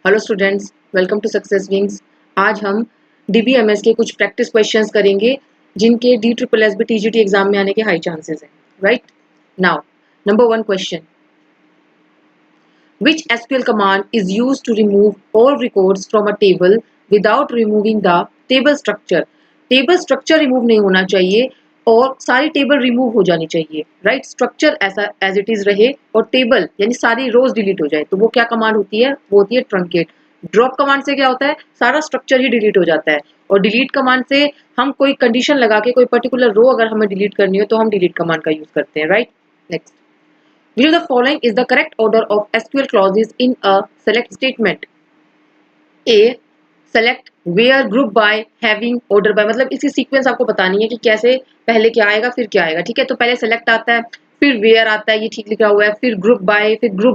Hello students, welcome to Success Wings. आज हम DBMS के कुछ प्रैक्टिस क्वेश्चंस करेंगे जिनके D triple S B TGT exam में आने के हाई चांसेस हैं। Right now, number 1 question, which SQL command is used to remove all records from a table without removing the table structure. Table structure remove नहीं होना चाहिए और सारी table remove हो जानी चाहिए। राइट, स्ट्रक्चर ऐसा एज इट इज रहे और टेबल यानी सारी रोज डिलीट हो जाए, तो वो क्या कमांड होती है? वो होती है ट्रंकेट। ड्रॉप कमांड से क्या होता है? सारा स्ट्रक्चर ही डिलीट हो जाता है। और डिलीट कमांड से हम कोई कंडीशन लगा के कोई पर्टिकुलर रो अगर हमें डिलीट करनी हो तो हम डिलीट कमांड का यूज करते हैं। Right, next, which of the following is the correct order of SQL clauses in a select statement? A, select where group by having order by, मतलब इसकी सीक्वेंस आपको बतानी है कि कैसे पहले क्या आएगा फिर क्या आएगा। ठीक है, तो पहले select आता है, फिर where आता है, ये ठीक लिखा हुआ है, फिर group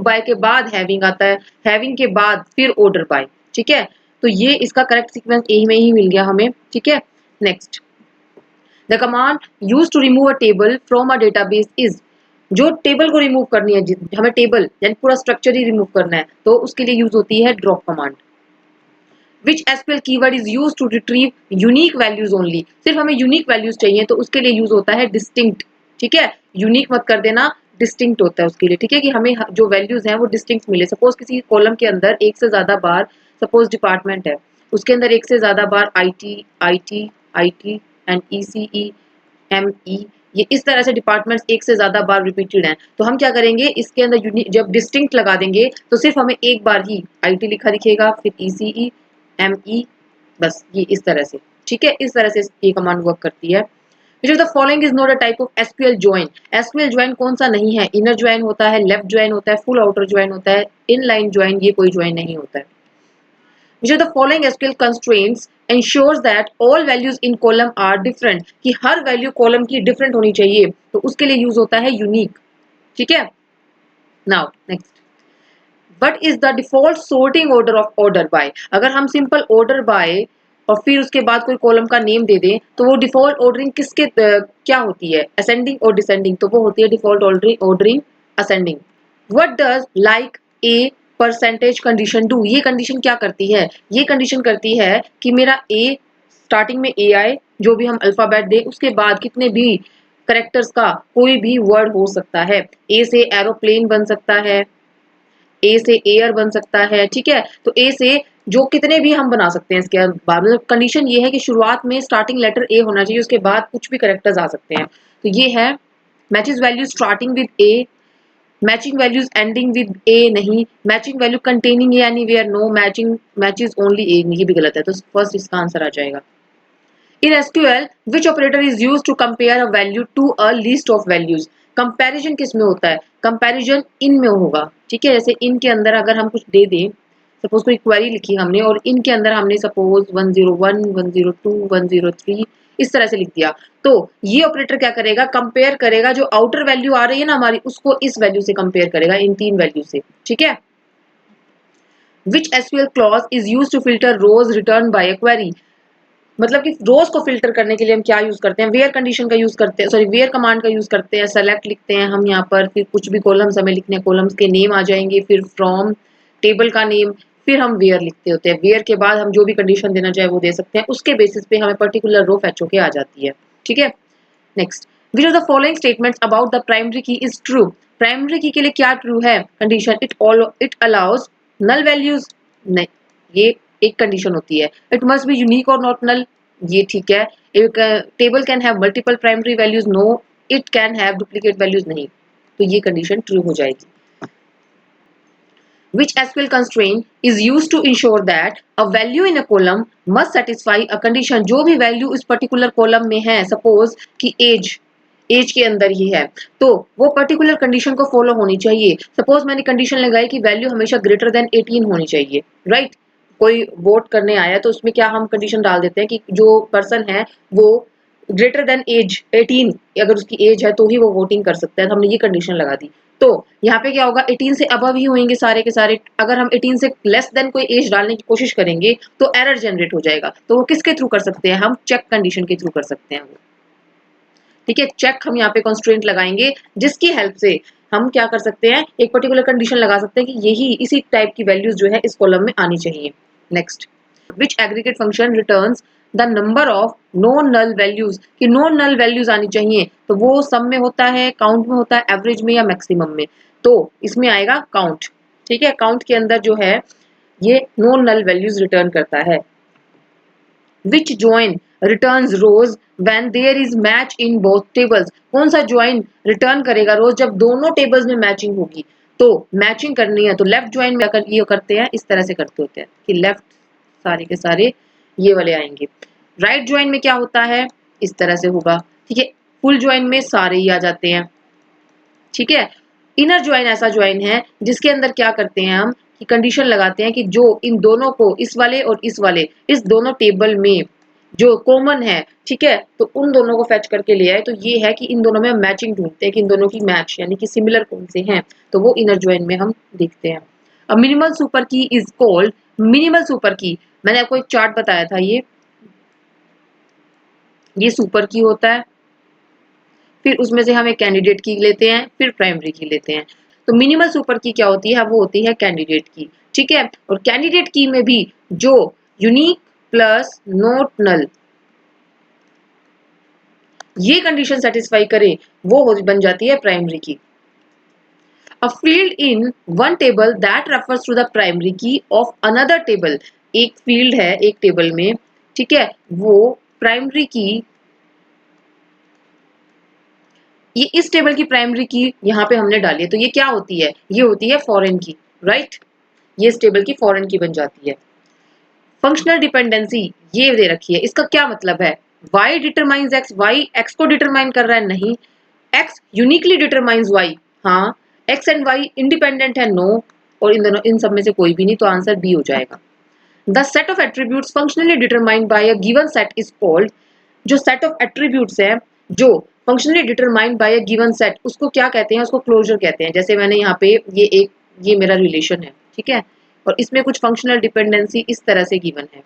by के बाद having आता है, having के बाद फिर order by। ठीक है, तो ये इसका करेक्ट सीक्वेंस ए में ही मिल गया हमें। ठीक है, next, the command use to remove a table from a database is, जो टेबल को रिमूव करनी है, हमें टेबल यानी पूरा स्ट्रक्चर ही रिमूव करना है, तो उसके लिए यूज होती है drop command. Which SQL keyword is use to retrieve unique values only, सिर्फ हमें यूनिक वैल्यूज चाहिए तो उसके लिए यूज होता है डिस्टिंक्ट। ठीक है, यूनिक मत कर देना, डिस्टिंक्ट होता है उसके लिए। ठीक है, कि हमें जो वैल्यूज हैं वो डिस्टिंक्ट मिले। सपोज किसी कॉलम के अंदर एक से ज्यादा बार, सपोज डिपार्टमेंट है, उसके अंदर एक से ज्यादा बार IT IT IT and ECE ME, ये इस तरह से डिपार्टमेंट्स एक से ज्यादा बार रिपीटेड हैं, तो हम क्या करेंगे, इसके अंदर जब डिस्टिंक्ट लगा देंगे तो सिर्फ हमें एक बार ही आईटी लिखा दिखेगा, फिर ईसीई एमई, बस ये इस तरह से। ठीक है, इस तरह से ये कमांड वर्क करती है। Which of the following is not a type of SQL join? SQL join कौन सा नहीं है? इनर ज्वाइन होता है, लेफ्ट ज्वाइन होता है, फुल आउटर ज्वाइन होता है, इनलाइन ज्वाइन ये कोई ज्वाइन नहीं होता है। Which of the following SQL constraints ensures that all values in column are different? कि हर वैल्यू कॉलम की डिफरेंट होनी चाहिए, तो उसके लिए यूज होता है यूनिक। ठीक है, now next, what is the default sorting order of order by? अगर हम सिंपल ऑर्डर बाय और फिर उसके बाद कोई कॉलम का नेम दे दें तो वो डिफॉल्ट ऑर्डरिंग किसके क्या होती है? असेंडिंग और डिसेंडिंग, तो वो होती है default ordering ascending. What does like a percentage condition do? ये कंडीशन क्या करती है? ये कंडीशन करती है कि मेरा ए स्टार्टिंग में ए आए, जो भी हम अल्फाबेट दें, उसके बाद कितने भी करेक्टर्स का कोई भी वर्ड हो सकता है। ए से एरोप्लेन बन सकता है, ए से एयर बन सकता है। ठीक है, तो ए से जो कितने भी हम बना सकते हैं। इसके बाद मतलब कंडीशन ये है कि शुरुआत में स्टार्टिंग लेटर ए होना चाहिए, उसके बाद कुछ भी करेक्टर्स आ सकते हैं। तो ये है matches value starting with A, matching values ending with A नहीं, matching value containing A anywhere no, matching matches only A, ये भी गलत है, तो फर्स्ट इसका आंसर आ जाएगा। In SQL, which operator is used to compare a value to a list of values? Comparison किस में होता है? कंपैरिजन इन में होगा। ठीक है, जैसे इन के अंदर अगर हम कुछ दे दें, सपोज कोई क्वेरी लिखी हमने और इनके अंदर हमने सपोज 101 102 103 इस तरह से लिख दिया, तो ये ऑपरेटर क्या करेगा? कंपेयर करेगा, जो आउटर वैल्यू आ रही है ना हमारी, उसको इस वैल्यू से कंपेयर करेगा, इन तीन वैल्यू से। ठीक है, which SQL clause is use to filter rows return by a query? मतलब कि रोज को फिल्टर करने के लिए हम क्या यूज करते हैं? वेयर कंडीशन का यूज करते हैं, सॉरी वेयर कमांड का यूज करते हैं। सेलेक्ट लिखते हैं हम यहाँ पर, फिर कुछ भी कॉलम्स हमें लिखने हैं, कॉलम्स के नेम आ जाएंगे, फिर फ्रॉम टेबल का नेम, फिर हम वेयर लिखते होते हैं। वेयर के बाद हम जो भी कंडीशन देना चाहे वो दे सकते हैं, उसके बेसिस पे हमें पर्टिकुलर रो फैच होके आ जाती है। ठीक है, next, which of the following statements about the primary key is true? Primary key के लिए क्या ट्रू है condition? It allows null values, नहीं, ये एक कंडीशन होती है। इट मस्ट बी यूनिक और नॉट नल, ये ठीक है। एक table can have multiple primary values, no. It can have duplicate values, नहीं, तो ये कंडीशन ट्रू हो जाएगी। Which SQL constraint is used to ensure that a value in a column must satisfy a condition? जो भी value इस particular column में है, सपोज कि एज के अंदर ही है, तो वो पर्टिकुलर कंडीशन को फॉलो होनी चाहिए। सपोज मैंने कंडीशन लगाई कि वैल्यू हमेशा ग्रेटर देन 18 होनी चाहिए। राइट, कोई वोट करने आया तो उसमें क्या हम कंडीशन डाल देते हैं कि जो पर्सन है वो ग्रेटर देन एज 18, अगर उसकी एज है तो ही वो वोटिंग कर सकता है, तो हमने ये कंडीशन लगा दी। तो यहाँ पे क्या होगा? 18 से अबव ही होंगे सारे के सारे। अगर हम 18 से लेस देन कोई एज डालने की कोशिश करेंगे तो एरर जनरेट हो जाएगा। तो वो किसके थ्रू कर सकते हैं? हम चेक कंडीशन के थ्रू कर सकते हैं वो। ठीक है, चेक हम यहाँ पे कंस्ट्रेंट लगाएंगे जिसकी हेल्प से हम क्या कर सकते हैं, एक पर्टिकुलर कंडीशन लगा सकते हैं कि यही इसी टाइप की वैल्यूज जो है इस कॉलम में आनी चाहिए। Next, which aggregate function returns the number of non null values, कि नॉन नल वैल्यूज आनी चाहिए, तो वो सम में होता है, काउंट में होता है, एवरेज में या मैक्सिमम में, तो इसमें आएगा काउंट। ठीक है, काउंट के अंदर जो है ये नॉन नल वैल्यूज रिटर्न करता है। Which join returns rows when there is match in both tables, कौन सा ज्वाइन रिटर्न करेगा रोज, जब दोनों टेबल्स में मैचिंग होगी। तो मैचिंग करनी है तो लेफ्ट ज्वाइन में अगर ये करते हैं, इस तरह से करते होते हैं कि लेफ्ट सारे के सारे ये वाले आएंगे। राइट ज्वाइन में क्या होता है, इस तरह से होगा। ठीक है, फुल ज्वाइन में सारे ही आ जाते हैं। ठीक है, इनर ज्वाइन ऐसा ज्वाइन है जिसके अंदर क्या करते हैं हम कि कंडीशन लगाते हैं कि जो इन दोनों को, इस वाले और इस वाले, इस दोनों टेबल में जो कॉमन है, ठीक है, तो उन दोनों को फेच करके ले आए। तो ये है कि इन दोनों में मैचिंग ढूंढते हैं कि इन दोनों की मैच यानी कि सिमिलर कौन से हैं, तो वो इनर ज्वाइन में हम देखते हैं। अ मिनिमल सुपर की इज कॉल्ड, मिनिमल सुपर की, मैंने आपको एक चार्ट बताया था, ये सुपर की होता है, फिर उसमें से हम एक कैंडिडेट की लेते हैं, फिर प्राइमरी की लेते हैं। तो मिनिमल सुपर की क्या होती है, वो होती है कैंडिडेट की। ठीक है, और कैंडिडेट की में भी जो यूनिक प्लस नॉट नल ये कंडीशन सेटिस्फाई करे वो बन जाती है primary key. A field in one table that refers to the primary key of another table, एक फील्ड है एक टेबल में, ठीक है, वो प्राइमरी की, ये इस टेबल की प्राइमरी की यहाँ पे हमने डाली है, तो ये क्या होती है, ये होती है फॉरेन की, राइट, ये इस टेबल की फॉरेन की बन जाती है। फंक्शनल डिपेंडेंसी ये दे रखी है, इसका क्या मतलब है, y determines x, y x को डिटरमाइन कर रहा है, नहीं, x यूनिकली डिटरमाइंस y, हाँ, x एंड y इंडिपेंडेंट है, नो, और इन दोनों, इन सब में से कोई भी नहीं, तो आंसर बी हो जाएगा। The set of attributes functionally determined by a given set is called, जो सेट ऑफ एट्रीब्यूट्स है जो functionally determined by a given set, उसको क्या कहते हैं, उसको क्लोजर कहते हैं। जैसे मैंने यहाँ पे ये मेरा रिलेशन है, ठीक है, और इसमें कुछ फंक्शनल डिपेंडेंसी इस तरह से गिवन है,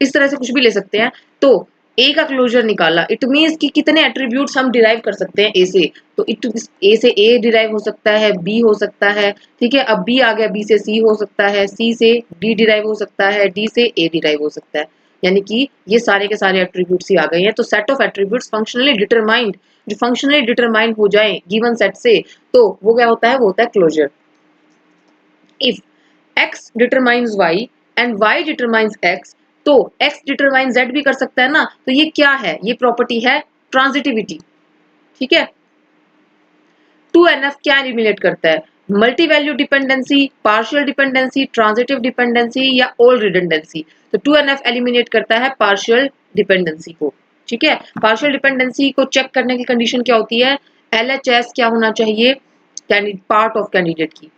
इस तरह से कुछ भी ले सकते हैं। तो ए का क्लोजर निकाला, इट मीन्स कि कितने एट्रीब्यूट्स हम डिराइव कर सकते हैं ए से, तो इट ए से ए डिराइव हो सकता है, बी हो सकता है, ठीक है, अब बी आ गया, बी से सी हो सकता है, सी से डी डिराइव हो सकता है, डी से ए डिराइव हो सकता है, यानी कि ये सारे के सारे एट्रीब्यूट्स ही आ गए हैं। तो set of attributes functionally determined, जो फंक्शनली डिटरमाइंड हो जाए गिवन सेट से, तो वो क्या होता है, वो होता है closure. If x determines y and y determines x, तो x डिटरमाइन z भी कर सकता है ना, तो ये क्या है, ये प्रॉपर्टी है ट्रांजिटिविटी। ठीक है, 2NF क्या एलिमिनेट करता है, multi value dependency, partial dependency, transitive dependency या ऑल रिडंडेंसी। तो 2NF एलिमिनेट करता है पार्शियल डिपेंडेंसी को। ठीक है, पार्शियल डिपेंडेंसी को चेक करने की कंडीशन क्या होती है, LHS क्या होना चाहिए, पार्ट ऑफ कैंडिडेट की,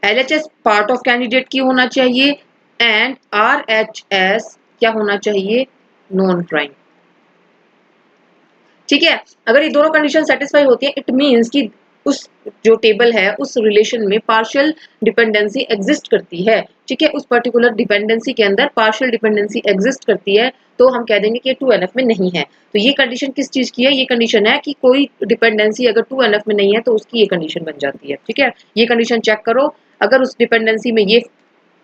LHS पार्ट ऑफ कैंडिडेट की होना चाहिए, एंड RHS क्या होना चाहिए, नॉन प्राइम। ठीक है, अगर ये दोनों कंडीशन सेटिस्फाई होती है, इट मींस कि उस जो टेबल है उस रिलेशन में पार्शियल डिपेंडेंसी एग्जिस्ट करती है। ठीक है, उस पर्टिकुलर डिपेंडेंसी के अंदर पार्शियल डिपेंडेंसी एग्जिस्ट करती है, तो हम कह देंगे कि 2NF में नहीं है। तो ये कंडीशन किस चीज की है, ये कंडीशन है कि कोई डिपेंडेंसी अगर 2NF में नहीं है तो उसकी ये कंडीशन बन जाती है। ठीक है, ये कंडीशन चेक करो, अगर उस डिपेंडेंसी में ये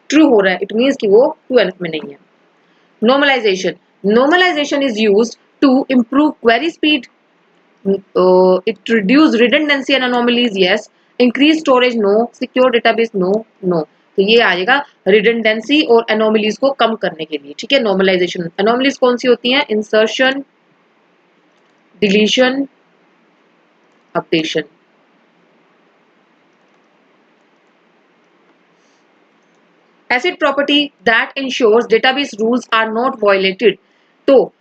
ट्रू हो रहा है, इट मींस कि वो 2NF में नहीं है। Normalization. Normalization is used to improve query speed. It reduce redundancy and anomalies. Yes. Increase storage. No. Secure database. No. No. तो ये आएगा रिडंडेंसी और एनोमलीज को कम करने के लिए। ठीक है, नॉर्मलाइजेशन, एनोमलीज कौन सी होती हैं, insertion, deletion, updation. ACID property that ensures database rules are not violated, तो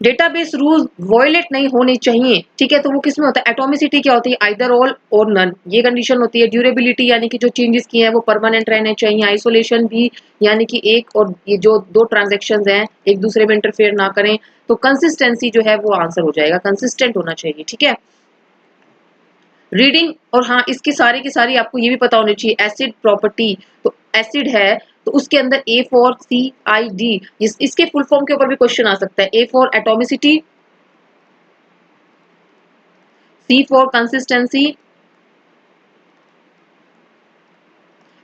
डेटाबेस रूल वायलेट नहीं होने चाहिए। ठीक है, तो वो किसमें होता है, एटॉमिसिटी क्या होती है, आइदर ऑल और नन, ये कंडीशन होती है। ड्यूरेबिलिटी यानी कि जो चेंजेस किए हैं वो परमानेंट रहने चाहिए। आइसोलेशन भी, यानी कि एक और ये जो दो ट्रांजेक्शंस हैं एक दूसरे में इंटरफेयर ना करें। तो कंसिस्टेंसी जो है वो आंसर हो जाएगा, कंसिस्टेंट होना चाहिए। ठीक है, रीडिंग, और हाँ इसकी सारी की सारी आपको ये भी पता होनी चाहिए, एसिड प्रॉपर्टी, तो एसिड है तो उसके अंदर A फॉर CID, इसके फुल फॉर्म के ऊपर भी क्वेश्चन आ सकता है। A for atomicity, C for consistency,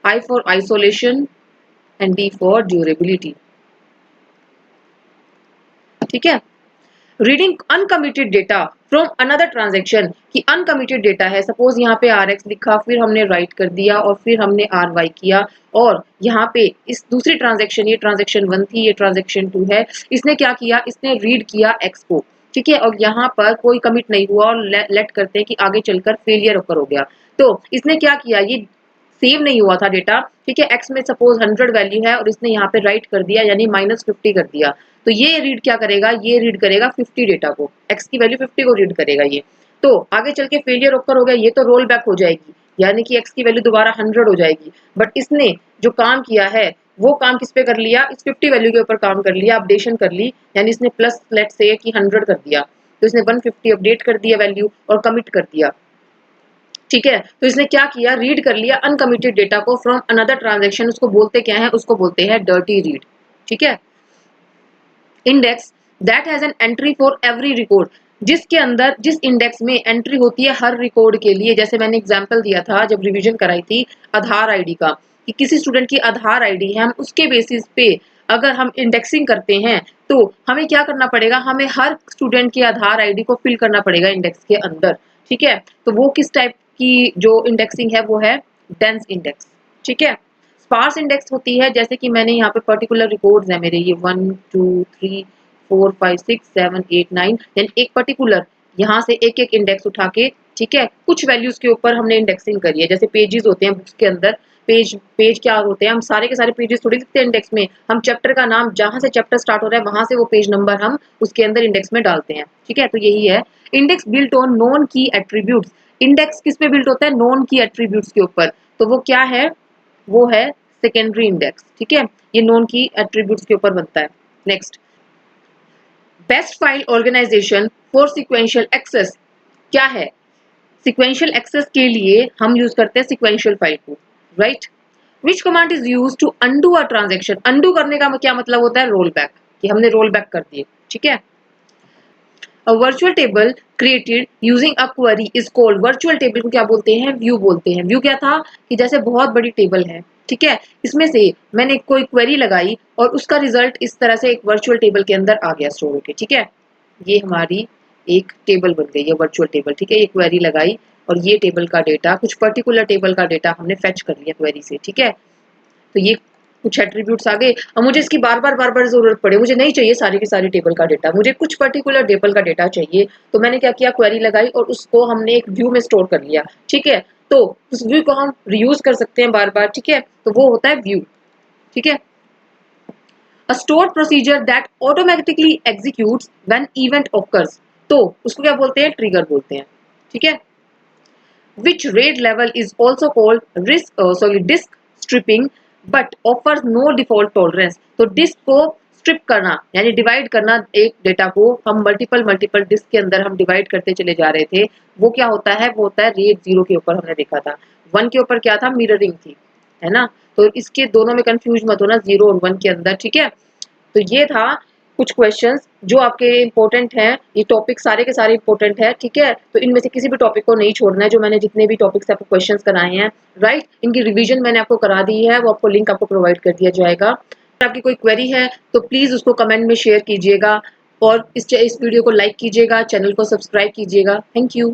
I for isolation and D for durability. ठीक है। Reading uncommitted data from another transaction, कि अनकमिटेड डेटा है, सपोज यहाँ पे RX लिखा, फिर हमने राइट कर दिया और फिर हमने RY किया, और यहाँ पे इस दूसरी ट्रांजेक्शन, ये ट्रांजेक्शन 1 थी, ये ट्रांजेक्शन 2 है, इसने क्या किया, इसने रीड किया X को, ठीक है, और यहाँ पर कोई कमिट नहीं हुआ और लेट करते हैं कि आगे चलकर फेलियर ओकर हो गया। तो इसने क्या किया, ये सेव नहीं हुआ था डेटा, ठीक है, एक्स में सपोज 100 वैल्यू है और इसने यहाँ पे राइट कर दिया यानी -50 कर दिया, तो ये रीड क्या करेगा, ये रीड करेगा 50 डेटा को, एक्स की वैल्यू 50 को रीड करेगा ये, तो आगे चल के फेलियर ओकर हो गया, ये तो रोल बैक हो जाएगी, यानी कि एक्स की वैल्यू दोबारा 100 हो जाएगी, बट इसने जो काम किया है वो काम किस पे कर लिया, इस 50 वैल्यू के ऊपर काम कर लिया, अपडेशन कर ली, यानी इसने प्लस लेट से कि 100 कर दिया, तो इसने 150 अपडेट कर दिया वैल्यू और कमिट कर दिया। ठीक है, तो इसने क्या किया, रीड कर लिया अनकमिटेड डेटा को फ्रॉम अनदर ट्रांजेक्शन, उसको बोलते क्या है, उसको बोलते हैं डर्टी रीड। ठीक है। Index that has an entry for every record, जिसके अंदर जिस इंडेक्स में एंट्री होती है हर रिकॉर्ड के लिए, जैसे मैंने एग्जांपल दिया था जब रिवीजन कराई थी आधार आईडी का, कि किसी स्टूडेंट की आधार आईडी है, हम उसके बेसिस पे अगर हम इंडेक्सिंग करते हैं तो हमें क्या करना पड़ेगा, हमें हर स्टूडेंट की आधार आईडी को फिल करना पड़ेगा इंडेक्स के अंदर। ठीक है, तो वो किस टाइप की जो इंडेक्सिंग है वो है डेंस इंडेक्स। ठीक है। स्पार्स इंडेक्स होती है, जैसे कि मैंने यहाँ पे पर्टिकुलर रिकॉर्ड्स है मेरे, ये 1 2 3 4 5 6 7 8 9, यानी एक पर्टिकुलर यहाँ से एक एक इंडेक्स उठा के, ठीक है, कुछ वैल्यूज के ऊपर हमने इंडेक्सिंग करी है, जैसे पेजेस होते हैं बुक्स के अंदर, पेज क्या होते हैं, हम सारे के सारे पेजेस थोड़ी लिखते हैं इंडेक्स में, हम चैप्टर का नाम जहां से चैप्टर स्टार्ट हो रहा है वहां से वो पेज नंबर हम उसके अंदर इंडेक्स में डालते हैं। ठीक है, तो यही है इंडेक्स बिल्ट ऑन नॉन की एट्रीब्यूट्स। इंडेक्स किस पे बिल्ट होता है, नॉन की एट्रीब्यूट्स के ऊपर, तो वो क्या है, वो है सेकेंडरी इंडेक्स। ठीक है, ये नॉन की एट्रीब्यूट्स के ऊपर बनता है। Next, best file organisation for sequential access, क्या है, सिक्वेंशियल एक्सेस के लिए हम यूज करते हैं सिक्वेंशियल फाइल को, right. Which command is use to undo a transaction, undo करने का क्या मतलब होता है, रोल बैक, कि हमने रोल बैक कर दिए। ठीक है। A virtual table created using a query is called, virtual table को क्या बोलते हैं, व्यू बोलते हैं। व्यू क्या था, कि जैसे बहुत बड़ी टेबल है, ठीक है, इसमें से मैंने कोई क्वेरी लगाई और उसका रिजल्ट इस तरह से एक वर्चुअल टेबल के अंदर आ गया स्टोर होके। ठीक है, ये हमारी एक टेबल बन गई है वर्चुअल टेबल। ठीक है, ये क्वेरी लगाई और ये टेबल का डेटा, कुछ पर्टिकुलर टेबल का डेटा हमने फेच कर लिया क्वेरी से। ठीक है, तो ये कुछ एट्रीब्यूट्स आ गए। अब मुझे इसकी बार बार जरूरत पड़े, मुझे नहीं चाहिए सारी की सारी टेबल का डेटा, मुझे कुछ पर्टिकुलर टेबल का डेटा चाहिए, तो मैंने क्या किया, क्वेरी लगाई और उसको हमने एक व्यू में स्टोर कर लिया। ठीक है, तो उस व्यू को हम रीयूज कर सकते हैं बार बार। ठीक है, तो वो होता है व्यू। ठीक है। A store procedure that automatically executes when event occurs, तो उसको क्या बोलते हैं, ट्रिगर बोलते हैं। ठीक है। which RAID level is also called disk stripping but offers no default tolerance। तो डिस्क को स्ट्रिप करना यानी डिवाइड करना, एक डेटा को हम मल्टीपल डिस्क के अंदर हम डिवाइड करते चले जा रहे थे, वो क्या होता है, वो होता है RAID 0 के ऊपर हमने देखा था। 1 के ऊपर क्या था, मिररिंग थी, है ना, तो इसके दोनों में कंफ्यूज मत होना, 0 और 1 के अंदर। ठीक है, तो ये था कुछ क्वेश्चंस जो आपके इंपॉर्टेंट हैं, ये टॉपिक सारे के सारे इंपॉर्टेंट है। ठीक है, तो इनमें से किसी भी टॉपिक को नहीं छोड़ना है, जो मैंने जितने भी टॉपिक्स आपको क्वेश्चंस कराए हैं, राइट, इनकी रिवीजन मैंने आपको करा दी है, वो आपको लिंक आपको प्रोवाइड कर दिया जाएगा। अगर आपकी कोई क्वेरी है तो प्लीज उसको कमेंट में शेयर कीजिएगा और इस वीडियो को लाइक कीजिएगा, चैनल को सब्सक्राइब कीजिएगा। Thank you.